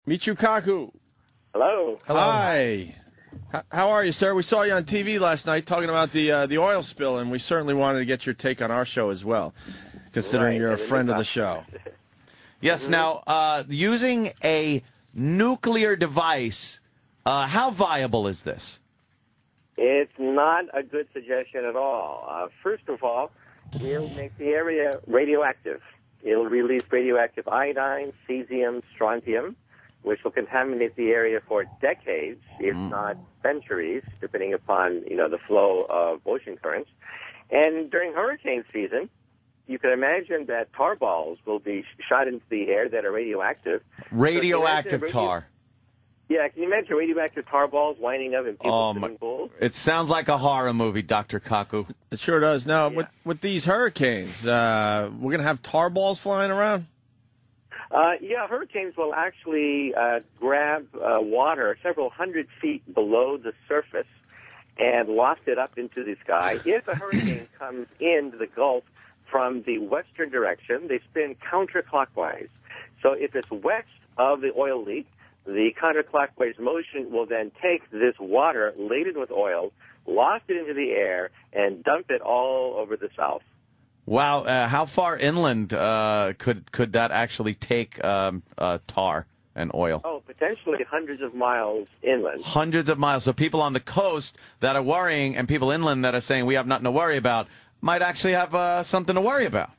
Michio Kaku. Hello. Hi. How are you, sir? We saw you on TV last night talking about the oil spill, and we certainly wanted to get your take on our show as well, considering you're a friend of the show. Yes. Now, using a nuclear device, how viable is this? It's not a good suggestion at all. First of all, it'll make the area radioactive. It'll release radioactive iodine, cesium, strontium, which will contaminate the area for decades, if not centuries, depending upon the flow of ocean currents. And during hurricane season, you can imagine that tar balls will be shot into the air that are radioactive. Radioactive tar. Yeah, can you imagine radioactive tar balls winding up in people's swimming pools? It sounds like a horror movie, Dr. Kaku. It sure does. Now, with these hurricanes, we're going to have tar balls flying around? Yeah, hurricanes will actually grab water several hundred feet below the surface and waft it up into the sky. If a hurricane comes into the Gulf from the western direction, they spin counterclockwise. So if it's west of the oil leak, the counterclockwise motion will then take this water laden with oil, waft it into the air, and dump it all over the south. Wow, how far inland could that actually take tar and oil? Oh, potentially hundreds of miles inland. Hundreds of miles. So people on the coast that are worrying and people inland that are saying we have nothing to worry about might actually have something to worry about.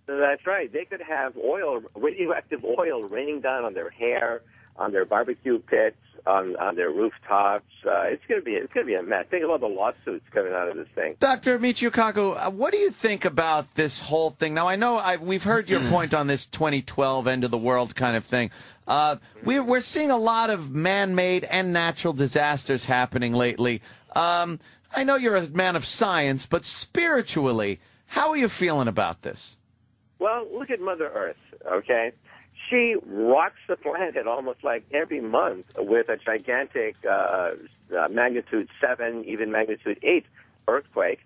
That's right. They could have radioactive oil raining down on their hair, on their barbecue pits, on their rooftops. It's going to be a mess. Think of all the lawsuits coming out of this thing. Dr. Michio Kaku, what do you think about this whole thing? Now, I know we've heard your point on this 2012 end of the world kind of thing. We're seeing a lot of man-made and natural disasters happening lately. I know you're a man of science, but spiritually, how are you feeling about this? Well, look at Mother Earth, okay? She rocks the planet almost like every month with a gigantic magnitude 7, even magnitude 8 earthquake,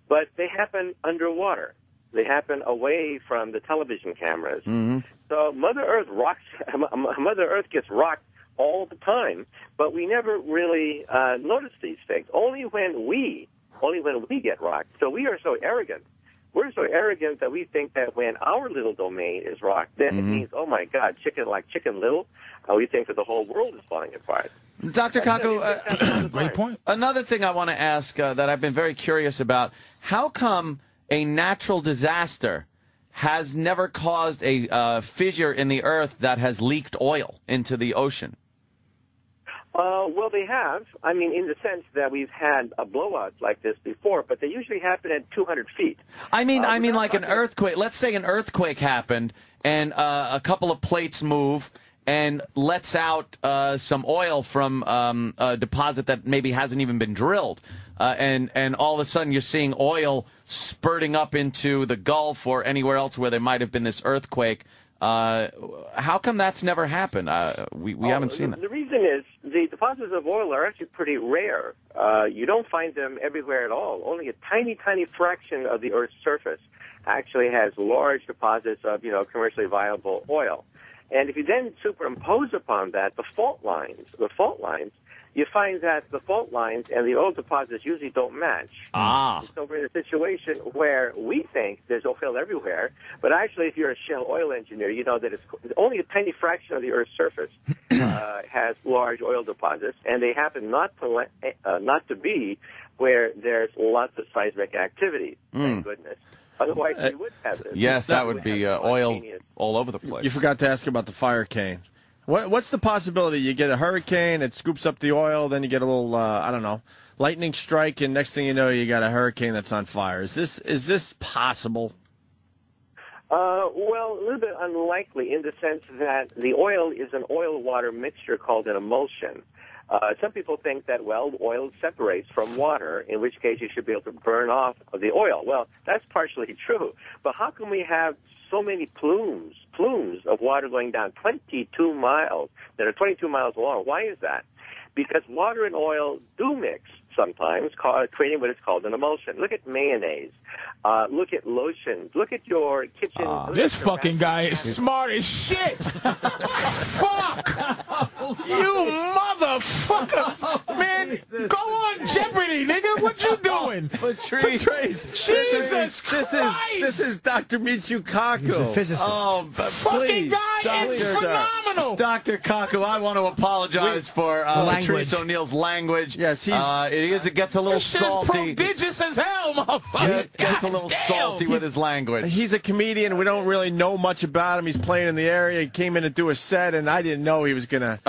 but they happen underwater. They happen away from the television cameras. Mm-hmm. So Mother Earth gets rocked all the time, but we never really notice these things. Only when we get rocked. So we are so arrogant. We're so arrogant that we think that when our little domain is rocked, then it means, oh my God, Chicken Little. We think that the whole world is falling apart. Dr. Kaku, great point. Another thing I want to ask that I've been very curious about: how come a natural disaster has never caused a fissure in the earth that has leaked oil into the ocean? Well, they have. I mean, in the sense that we've had a blowout like this before, but they usually happen at 200 feet. I mean, like an earthquake. Let's say an earthquake happened, and a couple of plates move and lets out some oil from a deposit that maybe hasn't even been drilled, and all of a sudden you're seeing oil spurting up into the Gulf or anywhere else where there might have been this earthquake. How come that's never happened? We haven't seen that. The reason is the deposits of oil are actually pretty rare. You don't find them everywhere at all. Only a tiny, tiny fraction of the Earth's surface actually has large deposits of, commercially viable oil. And if you then superimpose upon that the fault lines, you find that the fault lines and the oil deposits usually don't match. So we're in a situation where we think there's oil everywhere, but actually if you're a shale oil engineer, you know that it's only a tiny fraction of the Earth's surface has large oil deposits, and they happen not to be where there's lots of seismic activity. Thank goodness. Otherwise, we would have this. Yes, that would be oil all over the place. You forgot to ask about the fire cane. What's the possibility? You get a hurricane, it scoops up the oil, then you get a little, lightning strike, and next thing you know, you got a hurricane that's on fire. Is this possible? Well, a little bit unlikely in the sense that the oil is an oil-water mixture called an emulsion. Some people think that, oil separates from water, in which case you should be able to burn off the oil. Well, that's partially true. But how can we have so many plumes of water going down 22 miles that are 22 miles long? Why is that? Because water and oil do mix sometimes, creating what is called an emulsion. Look at mayonnaise. Look at lotions. Look at your kitchen. This fucking guy is smart as shit. Fuck! You motherfucker! Man, go on Jeopardy, nigga. What you doing? Patrice, Jesus Christ! This is Dr. Michio Kaku. He's a physicist. Oh, fucking guy is phenomenal. Dr. Kaku, I want to apologize for Patrice Oneal's language. Yes, it gets a little This shit's salty. prodigious as hell, motherfucker. Yeah, it gets a little salty with his language. He's a comedian. We don't really know much about him. He's playing in the area. He came in to do a set, and I didn't know he was going to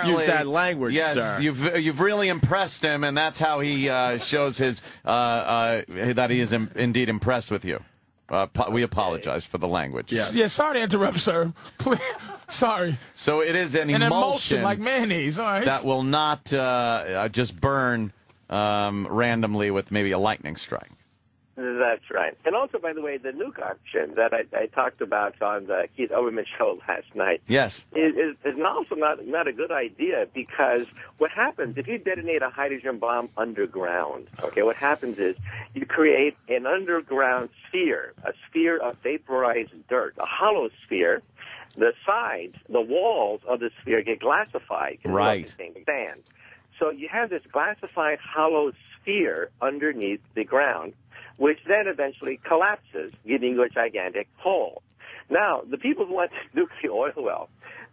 use that language, yes, sir. You've really impressed him, and that's how he shows his that he is indeed impressed with you. We apologize for the language. Yes. Yeah, sorry to interrupt, sir. Sorry. So it is an emulsion like mayonnaise, all right? that will not just burn randomly with maybe a lightning strike. That's right. And also, by the way, the nuke option that I talked about on the Keith Olbermann show last night Yes. is also not a good idea, because what happens if you detonate a hydrogen bomb underground, okay, what happens is you create an underground sphere, a sphere of vaporized dirt, a hollow sphere. The sides, the walls of the sphere get glassified. Right. Sand. So you have this glassified hollow sphere underneath the ground, which then eventually collapses, giving you a gigantic hole. Now, the people who want to nuke the oil well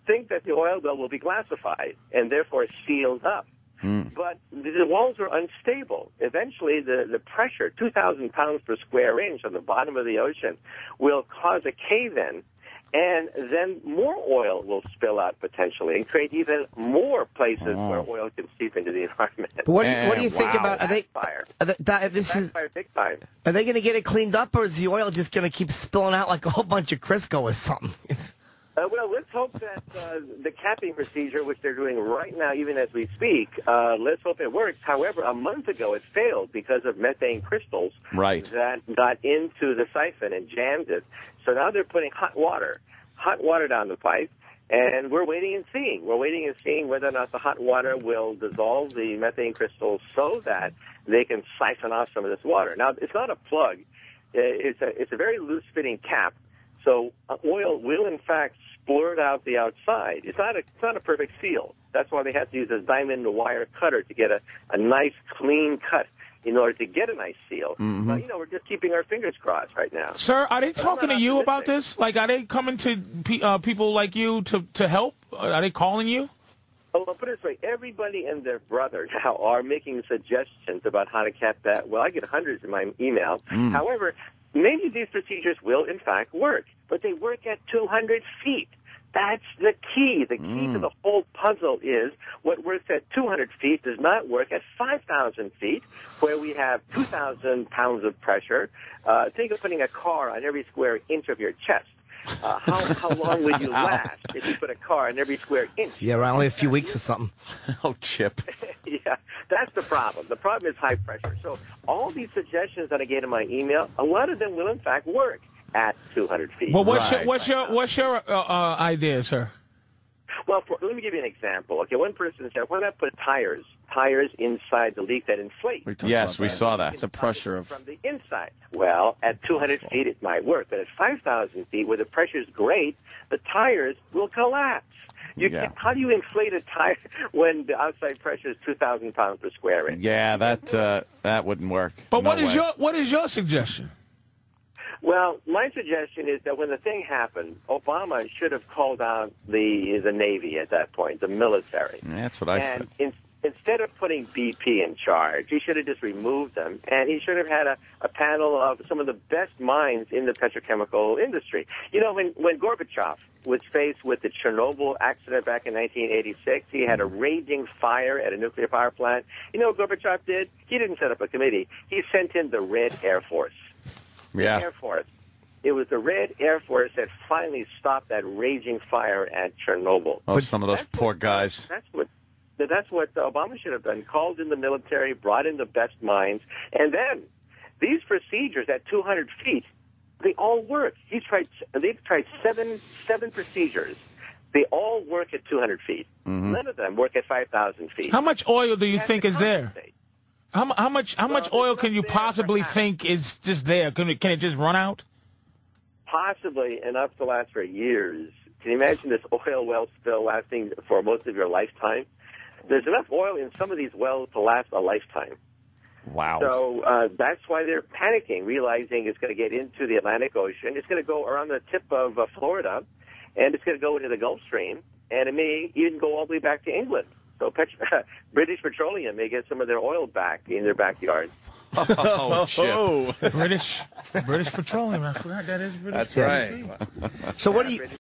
think that the oil well will be glassified and therefore sealed up. But the walls are unstable. Eventually, the pressure, 2,000 pounds per square inch on the bottom of the ocean, will cause a cave-in, and then more oil will spill out potentially and create even more places where oil can seep into the environment. But what do you think about? Are they? Backfire. Backfire Big time. Are they going to get it cleaned up, or is the oil just going to keep spilling out like a whole bunch of Crisco or something? Well, let's hope that the capping procedure, which they're doing right now, even as we speak, let's hope it works. However, a month ago it failed because of methane crystals that got into the siphon and jammed it. So now they're putting hot water down the pipe, and we're waiting and seeing. We're waiting and seeing whether or not the hot water will dissolve the methane crystals so that they can siphon off some of this water. Now, it's not a plug. It's a very loose-fitting cap. So oil will, in fact, splurt out the outside. It's not a perfect seal. That's why they have to use a diamond wire cutter to get a nice, clean cut in order to get a nice seal. But, we're just keeping our fingers crossed right now. Sir, are they talking to you about this? Like, are they coming to people like you to help? Are they calling you? Oh, I'll put it this way. Everybody and their brother now are making suggestions about how to cap that. Well, I get hundreds in my email. However, maybe these procedures will, in fact, work, but they work at 200 feet. That's the key. The key to the whole puzzle is what works at 200 feet does not work at 5,000 feet, where we have 2,000 pounds of pressure. Think of putting a car on every square inch of your chest. How long would you last if you put a car on every square inch? Yeah, around only a few weeks or something. Oh, Chip. Yeah, that's the problem. The problem is high pressure. So all these suggestions that I get in my email, a lot of them will, in fact, work at 200 feet. Well, what's your idea, sir? Well, let me give you an example. Okay, one person said, why not put tires inside the leak that inflate? Yes, we saw that. The pressure of... From the inside. Well, at 200 feet it might work, but at 5,000 feet, where the pressure is great, the tires will collapse. How do you inflate a tire when the outside pressure is 2,000 pounds per square inch? Yeah, that wouldn't work. But what is your suggestion? Well, my suggestion is that when the thing happened, Obama should have called out the Navy at that point, the military. That's what I said. Instead of putting BP in charge, he should have just removed them, and he should have had a panel of some of the best minds in the petrochemical industry. When Gorbachev was faced with the Chernobyl accident back in 1986, he had a raging fire at a nuclear power plant. You know what Gorbachev did? He didn't set up a committee. He sent in the Red Air Force. Yeah. Air Force. It was the Red Air Force that finally stopped that raging fire at Chernobyl. Oh, some of those poor guys. That's what Obama should have done. Called in the military, brought in the best minds, and then these procedures at 200 feet, they all work. They've tried seven procedures. They all work at 200 feet. None of them work at 5,000 feet. How much oil do you think is there? How much oil can you possibly think is just there? Can it just run out? Possibly enough to last for years. Can you imagine this oil well spill lasting for most of your lifetime? There's enough oil in some of these wells to last a lifetime. Wow. So that's why they're panicking, realizing it's going to get into the Atlantic Ocean. It's going to go around the tip of Florida, and it's going to go into the Gulf Stream, and it may even go all the way back to England. So British Petroleum may get some of their oil back in their backyard. Oh, Chip. British Petroleum. I forgot that is British. That's right. So what do you